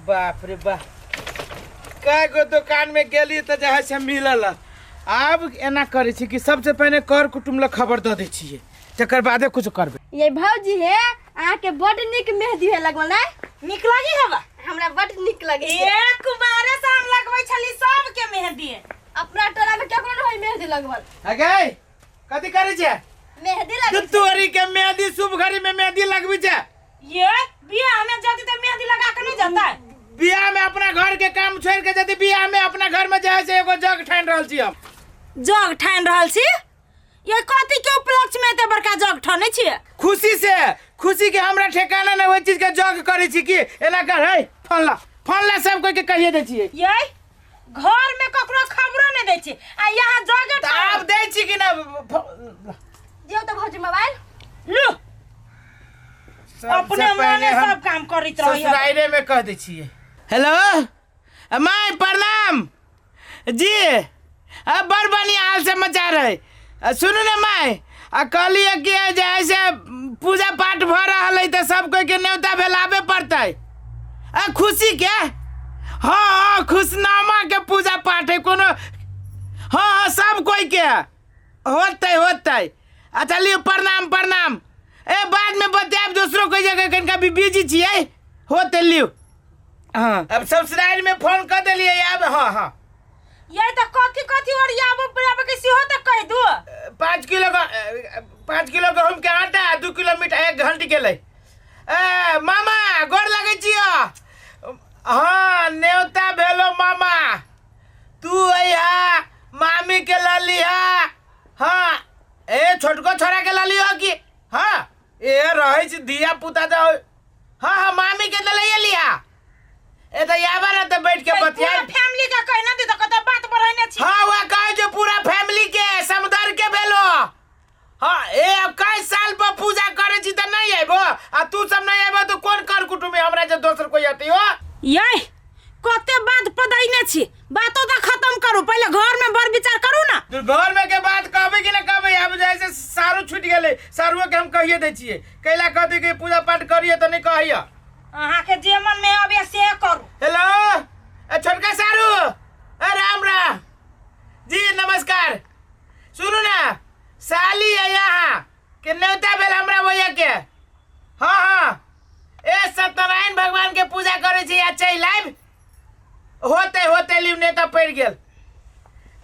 बाप रे बाप कई गो दुकान में गेली तो जहाँ से मिलल अब एना करे छी कि सबसे पहले कर कुटुम ला खबर दे दै छिए तकर बादे कुछ करबे। ये भौजी है आके बड निक मेहंदी है लगल ना निक लगी हवा हमरा बड निक लगे ए कुमारे से हम लगबै छली सब के मेहंदी है अपना टोला में केकरो न होई मेहंदी लगवल अगे कथि करे छे मेहंदी लगे तोरी के मेहंदी शुभ घड़ी में मेहंदी लगबी छे ये बियाह में जाती तो मेहंदी लगा के नहीं जाता है बियाह में अपना घर के काम छोड़ के जदी बियाह में अपना घर में जाए से एगो जग ठान रहल छी हम जग ठान रहल छी ये कथि के उपलक्ष्य में एते बड़का जग ठानै छी खुशी के हमरा ठेकाना न ओइ चीज के जग करे छी कि एना कर है फलला सब कोई के कहिए दे छी ये घर में ककरो खबरो नहीं दै छी आ यहां जग आप दे छी कि ना दियो तो भौजी मोबाइल लो अपने मने सब काम करित रही ससुराइरे में कह दे छी। हेलो माय प्रणाम जी अब बड़ बढ़िया हाल समाचार है सुनू ना माय कहलिए कि जैसे पूजा पाठ भ रहा है तो सब कोई के न्योता भेलाबे पड़ते खुशी के हाँ खुशनामा के पूजा पाठ है कोनो हाँ सब कोई के होते अच्छा लियो प्रणाम ए बाद में बताएब दूसरों कोई जगह कनका भी बिजी छिए होते लियो हाँ अब ससुराल में फोन कर दिलिए अब हाँ ये तो कथी और याबो बराबर के सिहो तक कह दू 5 किलो गहूम के आटा 2 किलो मीठा 1 घंटी के ले मामा गोर लगे छियो हाँ न्योता भेलो मामा तू अइहा मामी के ललिहा हाँ ए छोटको छोरा के ललिहो कि हाँ ए रहे छी दिया पुता तो हाँ मामी के ले लिया ए तो याबा ना तो बैठ के बतिया फैमिली का कहना दी तो कत बात बढ़ाने छी हाँ वो कहे जो पूरा फैमिली के समुदाय के भेलो हाँ ए अब कई साल पर पूजा करे छी त नहीं आइबो आ तू सब नहीं आइबो तो कौन कर कुटुम में हमरा जे दोसर कोई आती हो ये कते बात पदाइने छी बातो तो खत्म करू पहले घर में बर विचार करू ना तू घर में के बात कहबे कि ना कहबे अब जैसे सारू छूट गेले सारुओ के हम कहिए दे छिए कैला कहते कि पूजा पाठ करिए तो नहीं कहिए अहाँ के जे मन में आवे से करू। हेलो छोटका सारू राम जी नमस्कार सुनो ना साली है यहाँ के न्योता बेल हमरा भैया के हाँ ए सत्यनारायण भगवान के पूजा करे छी अच्छा लाइव होते लिव नेता पड़ गेल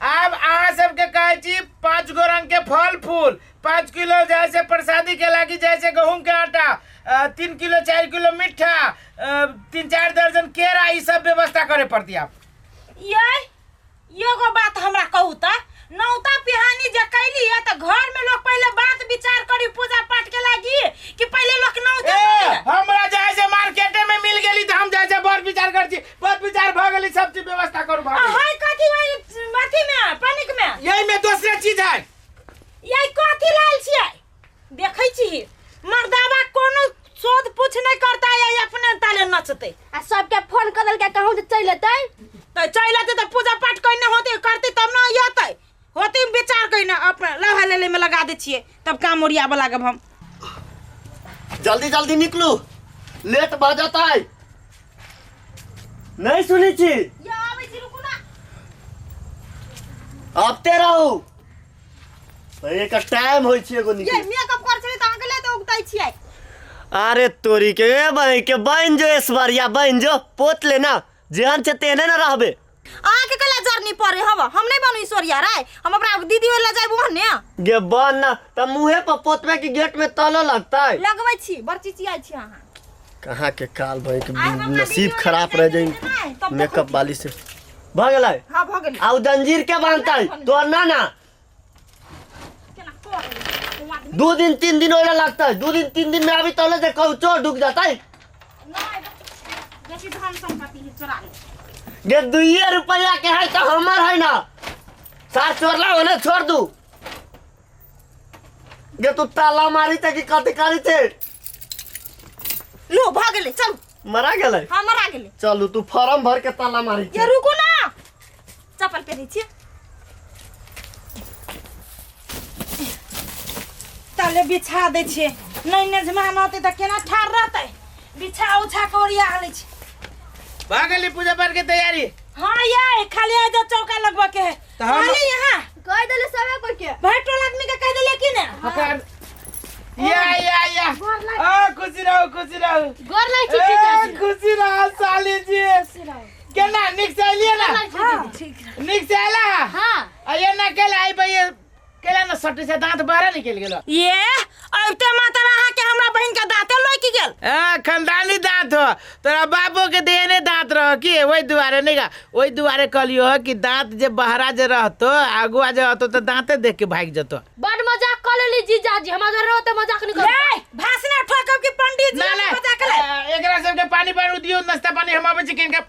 अब अहाँ सबके कहे छी 5 गो रंग के फल फूल 5 किलो जैसे प्रसादी के लागी जैसे गहूम के आटा 3 किलो 4 किलो मीठा 3-4 दर्जन केरा ये सब व्यवस्था करे पड़ती आप ये गो बात हमरा कहू त नौता पिहानी जे कैली है त घर में लोग पहले बात विचार करी पूजा पाठ के लागी कि पहले लोग नौता हमरा जैसे मार्केटे में मिल गेली त हम जैसे बहुत विचार कर छी बहुत विचार भ गेली सब चीज व्यवस्था करू भाई हाय कथी मथी में पानिक में यही में दूसरा चीज है यही कथी लाल छियै देखै छी मर्दावा कोनो शोध पूछ नहीं करता है अपने ताले नचते आ सबके फोन करल के कहूं चल लेतै तो चल आते तो पूजा पाठ कइने होते करते तब ना आते होते विचार कइने अपना लहा लेले में लगा दे छिए तब काम ओरिया वाला गब हम जल्दी निकलू लेट भ जाता है नहीं सुनी छी या आबै छी रुकू ना आते रहू एक टाइम होई छी एगो ये निकल मेकअप कर छली त आके ले तो उगताई छियै अरे तोरी के बन जो इस बार या बन जो पोत लेना जेहन से तेने ना रहबे आके कला जर्नी परे हवा हम नहीं बनू ईश्वरिया रे हम अपना दीदी वाला जाइबो हने गे बन ना त मुहे पर पोतबे की गेट में ताला लगता है लगबै छी बरची चियाई छी अहाँ कहां के काल भाई के नसीब खराब रह जाई मेकअप वाली से भ गेलै हां भ गेलै आउ जंजीर के बांधता है तो ना 2 दिन 3 दिन ओला लगता है 2 दिन 3 दिन में अभी तले से कहू चोर ढुक जाता है जैसे धन संपत्ति चोरा ले गे 2 रुपया के है तो हमर है ना साथ चोरला होने छोड़ दू गे तू ताला मारी त कि कथि करी थे लो भ गेलै चल मरा गेलै हां मरा गेलै चलू तू फॉर्म भर के ताला मारी ये रुको ना चप्पल पहनी छी ताले बिछा दे छे नहीं ने जमान होते त केना ठार रहते बिछा उछा के ओरिया हले छी भागली पूजा पाठ के तैयारी। हाँ ये खाली आ जा चौका लगवा के है तो हम- खाली यहाँ कह देले सबे कोई के भट्टो लगने का कह दिले कि ना हकार या खुशी रहो गोर लाई ए, खुशी रहो साली जी केना निक से आइलिए ना निक से आइला हां आइए ना केला आई भई केला ना सट्टी से दांत बाहर निकल गेलो ये अब तो माता रहा के हमरा बहन का दांते लोई की गेल खानदानी दांत हो तोरा बाबू के देहने दांत रह कि वही दुआरे नहीं का वही दुआरे कहलियो कि दांत जे बहरा जे रहतो आगुआ जे रहतो तो दांते देख के भाग जतो। बड़ मजाक कर लेली जीजाजी हम अगर रहते मजाक नहीं कर ले भाषण ठोकब के पंडित जी ना मजाक करे एकरा सबके पानी पानी दियो नाश्ता पानी हम आबे छी किनका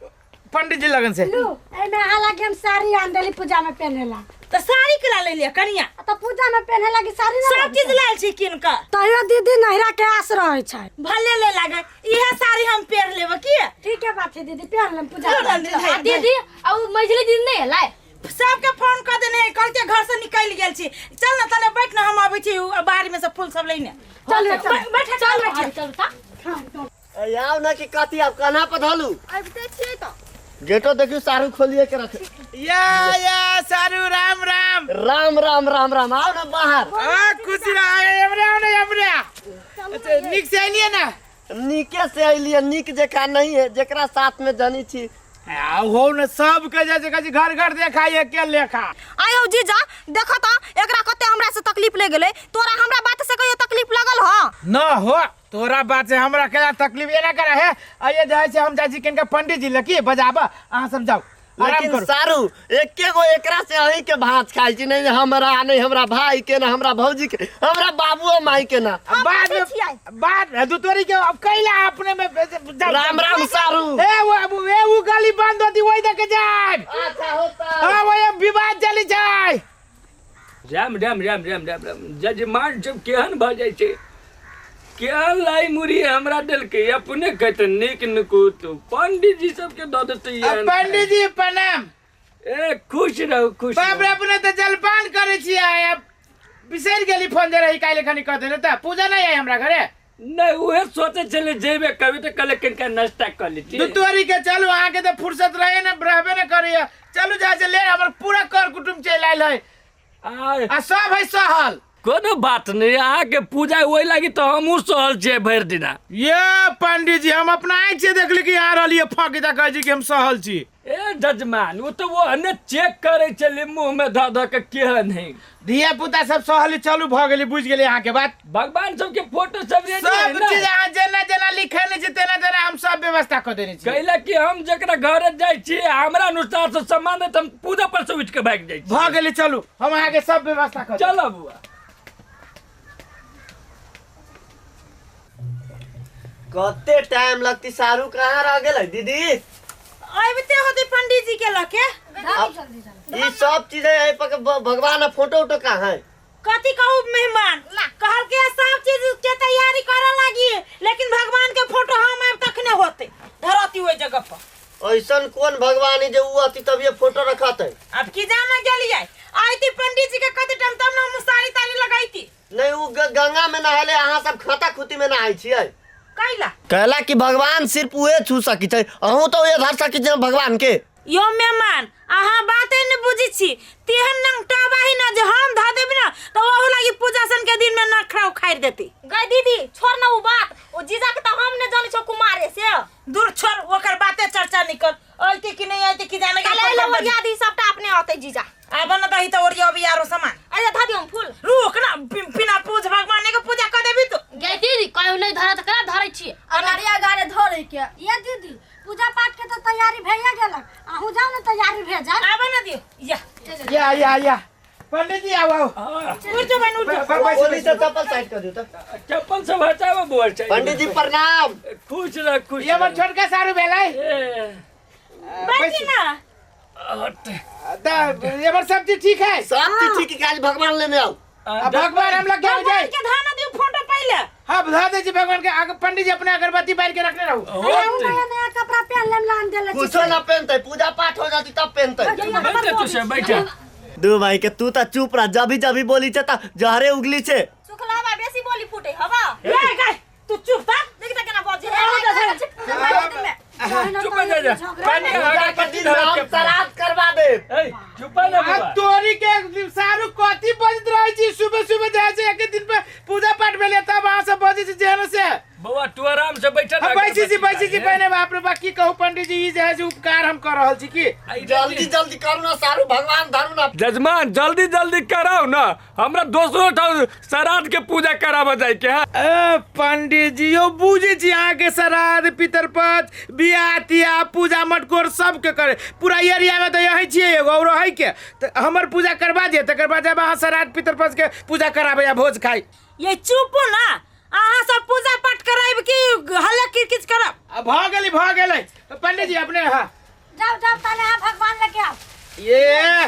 पंडित जी लगन से एमे हालांकि हम साड़ी आंदली पूजा में पहनेला तो साड़ी के ले लिया कनिया तो पूजा में पहने लगी साड़ी ना सब चीज लाल छी किन का तयो दीदी नहिरा के आस रहे छै भले ले लागे यह साड़ी हम पेर लेब की ठीक है बात है दीदी पहन लेम पूजा चलो, में। दीदी। दीदी अब मझली दिन नहीं लाई सबके फोन कर देने कल के घर से निकल गेल छी चल ना तले बैठ ना हम आबै छी बाहर में से फूल सब लेने चल बैठ चल चल ता याव ना कि कथी आप कन्हा पर धलू अब ते छिए तो गेटो देखियो सारू खोलिए के रखे। या सारू राम राम राम राम राम राम आओ ना बाहर। खुशी रहो हमरे अच्छा निक से आइलिए ना नीके से अलिए निक जेका नहीं है जेकरा साथ में जनी छी हो न सब के जैसे कजी घर घर देखाइए के लेखा आयो जीजा देखो तो एकरा कते हमरा से तकलीफ ले गेले तोरा हमरा बात से कहियो तकलीफ लगल ह न हो तोरा बात से हमरा केला तकलीफ ये ना करे है आइए जाए से हम जाई किनका पंडित जी लकी बजाबा अहाँ सब जाओ आराम लेकिन करो सारू एके गो एकरा से अही के भात खाइ छी नहीं हमरा नहीं हमरा भाई के ना हमरा भौजी के हमरा बाबू और माई के ना। बाद में बाद दू तोरी के अब कैला अपने में राम राम सारू ए वो गली बंद होती वही देखे जाए अच्छा होता हां वो विवाद चली जाए राम राम राम राम राम राम जजमान सब केहन भ जाइ छै केहन लाई मुरी हमरा दिल के अपने कहते नीक नुकुत पंडित जी सब के दद देते पंडित जी प्रणाम ए खुश रहो खुश बाप रे रहो। अपने तो जलपान करे छी अब बिसर गेली फोन दे रही काले खनी कहते न त पूजा नहीं है हमरा घरे नहीं उहे सोचे चले जेबे कभी तो कल किनका नाश्ता कर लेती दू तोरी के चलू अहाँ के तो फुर्सत रहे न रहबे न करिए चलू जा से ले हमर पूरा कर कुटुंब चल आइल है आ सब है सहल कोनो बात नहीं अहाँ के पूजा वही लगी तो हमहू सहल छे भर दिना ये पंडित जी हम अपना आँख से देखली कि यहाँ रहिए फकीता कह जी कि हम सहल छी ए जजमान वो तो वो अन्य चेक करे चले मुंह में ध ध के केहन है धिया पुता सब सहली चलू भ गेली बुझ गेली यहाँ के बात भगवान सब के फोटो सब रेडी है सब ना चीज अहाँ जेना जेना लिखे नहीं छी तेना तेना हम सब व्यवस्था कर देने छी कैला कि हम जकरा घर जाय छी हमरा अनुसार से सामान है तो हम पूजा पर से उठ के भाग जाय छी भ गेली चलू हम अहाँ के सब व्यवस्था कर देब। चलो बुआ कते टाइम लगती सारू कहाँ रह गेलै दीदी अबते होती पंडित जी के लके ई सब चीजें है पर भगवान का फोटो उटो कहाँ है कथी कहू मेहमान कहल के सब चीज के तैयारी करे लगी लेकिन भगवान के फोटो हम अब तक नहीं होते धरती हुए जगह पर ऐसन कौन भगवान है जो वो अति तब ये फोटो रखत है अब की जाना गेलिए आई थी पंडित जी के कथी टाइम तब ना हम साड़ी ताड़ी लगाई थी नहीं वो गंगा में नहाले अहाँ सब खाता खुती में नहाई छियै कैला कहला कि भगवान सिर्फ उहे छू सकी छै अहूँ तो ये धर सकी छै भगवान के यो मेहमान अहाँ बाते न बुझी छी तेहन नंग टाबाही ना जे हम ध देब ना तो ओहु लागी पूजा सन के दिन में न खराउ खाइ देती गई दीदी छोड़ ना वो बात ओ जीजा के तो हम ने जाने छो कुमारे से दूर छोड़ ओकर बाते चर्चा निकल आइते कि नहीं आइते कि जाने काले लवरिया दी सबटा अपने आते जीजा आब न दही तो ओरिया भी यारो सामान अरे धा दियो फूल रुक ना बिना पूज भगवान के पूजा कर देबी तू गई दीदी कहू नहीं धरा त करा धरै छी अनारिया गारे धरे के ये दीदी पूजा पाठ के तो तैयारी भैया गेलक अहूँ जाओ ना तैयारी भेजा आब न दियो या पंडित जी आओ उठ जो बन उठ जो बोली तो चप्पल साइड कर दियो तो चप्पल सब हटावा बोल चाहिए पंडित जी प्रणाम खुश रह खुश ये मन छोटका सारू भेलै बैठी ना त ये बार सब चीज ठीक है सब चीज ठीक है आज भगवान लेने आओ अब भगवान हम लोग क्या हो भगवान जाए के धाना दियो फोटो पहले हाँ बता दे जी भगवान के आगे पंडित जी अपने अगरबत्ती बार के रखने रहो अहूँ नया नया कपड़ा पहन लेम लान देले छी कुछो ना पहनते पूजा पाठ हो जाती तब पहनते बैठे तू से बैठे दू भाई के तू तो चुप रह जभी जभी बोली छ त जहरे उगली छे सुखला बा बेसी बोली फूटे हवा ले गए तू चुप था देख त केना बजे चुप जा जा पानी पूजा के दिन में हम श्राद्ध करवा दे। ए चुप ना आ बाबा तोरी के सारू कथी बजत रहे छी सुबह सुबह जाय छै एक दिन पे पूजा पाठ भेले तब वहां से बजे छी जेहन से बाबा तू आराम से बैठा बैठी छी पहले बाप रे बाकी कहू पंडित जी ई जे है जो उपकार हम कर रहल छी की जल्दी जल्दी करू ना सारू भगवान धरू ना। जजमान जल्दी जल्दी कराओ ना हमरा दोसरो ठाव श्राद्ध के पूजा कराबे जाय के है। पंडित जी यो बुझे छी अहाँ के श्राद्ध पितरपक्ष बियाह तियाह पूजा मटकोर सब के करे पूरा एरिया में तो यही छियै एगो और है के त हमर पूजा करवा दिए तकर बाद जब अहाँ श्राद्ध पितरपक्ष के पूजा कराबे या भोज खाई। ये चुप ना अहाँ सब पूजा पाठ कराइब कि हल्ला किच करब। भ गेलै पंडित जी अपने हाँ जाओ जाओ पहले हाँ भगवान लेके आओ। ये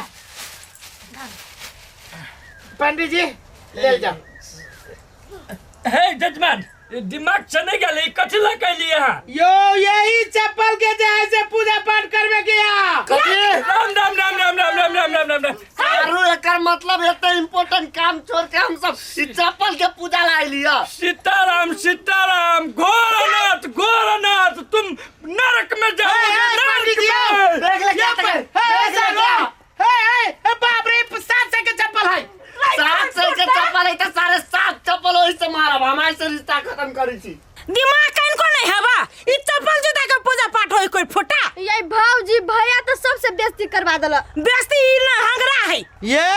पंडित जी ले जाओ। हे जजमान दिमाग से नहीं गले कथी ला कैली यहाँ यो यही चप्पल के जाए से पूजा पाठ करबे के यहाँ राम राम राम राम राम राम राम राम राम राम सारू एकर मतलब एते इम्पोर्टेंट काम छोड़ के हम सब ई चप्पल के पूजा ला लिया। सीताराम सीताराम घोरनाथ तुम नरक में जाओगे नरक में। देख ले क्या बाप रे 700 के चप्पल है 700 के चप्पल है तो सारे 7 चप्पल ओहि से मारब हमारे से रिश्ता खत्म करी छी। दिमाग कहीं को नहीं हवा ई चप्पल जूता के पूजा पाठ होई कोई फुटा ये भाऊजी भैया तो सबसे बेइज्जती करवा देला। बेइज्जती ई हंगरा है ये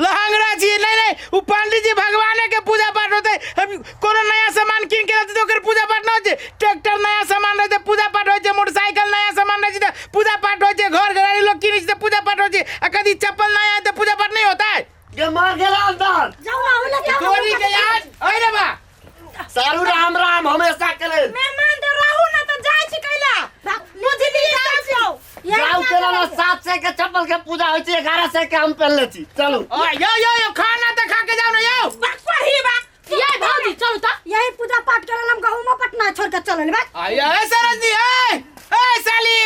लहंगरा जी नहीं वो पंडित जी भगवान के पूजा पाठ होते हम कोनो नया सामान किन के लाते तो ओकर पूजा पाठ न होते ट्रैक्टर नया सामान रहते पूजा पाठ होते मोटरसाइकिल नया सामान रहते पूजा पाठ होते घर घरारी लोग किन से पूजा पाठ होते आ कभी चप्पल नया है तो पूजा पाठ नहीं होता है। ये मार गेला अंदर जाओ ना उन्हें क्या चोरी के याद अरे बा सारू राम राम हमेशा के लिए मेहमान तो रहू ना तो जाय छी कैला मुझे भी जाओ जाऊ केला ना 700 के चप्पल के पूजा होई छी 1100 के हम पहन ले छी चलो यो खाना तो खा के जाओ ना यो बकवास ही बा ये भाऊजी चलो तो यही पूजा पाठ करे हम कहूँ पटना छोड़ के चलो बस। आया है सरजी ए साली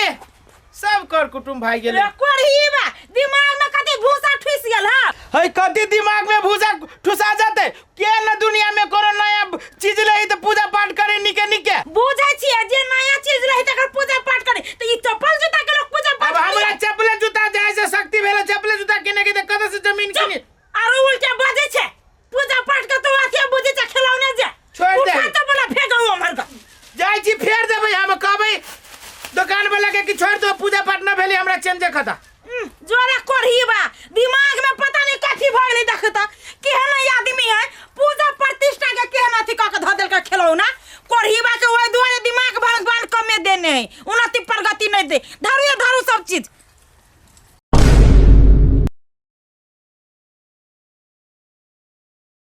सब कर कुटुंब भाई गेले कोरही बा दिमाग में कति भूसा ठुस गेल हा है कति दिमाग में भूसा ठुसा जाते के न दुनिया में कोनो नया चीज रही तो पूजा पाठ करे निके निके बुझै छियै जे नया चीज रही तकर पूजा पाठ करे त ई चप्पल जूता के लोग पूजा अब पाठ हमरा चप्पल जूता जाय से शक्ति भेले चप्पल जूता किने के कद से जमीन किने आरो उल्टा बाजे छै पूजा पाठ के तो आके बुझै छै खिलौने जे छोड़ दे उठा तो बोला फेंकौ हमर का जाय छी फेर देबै हम कहबै दुकान वाला के कि छोड़ दो पूजा पाठ न भेली हमरा चेंज खाता जोरा कोरही बा दिमाग में पता नहीं कथी भ गेलै देखता केहन आदमी है पूजा प्रतिष्ठा के केहन अथी क के ध देल के खिलौना कोरही बा के ओइ दुआरे दिमाग भगवान कमे देने है उन्नति प्रगति नहीं दे धरू सब चीज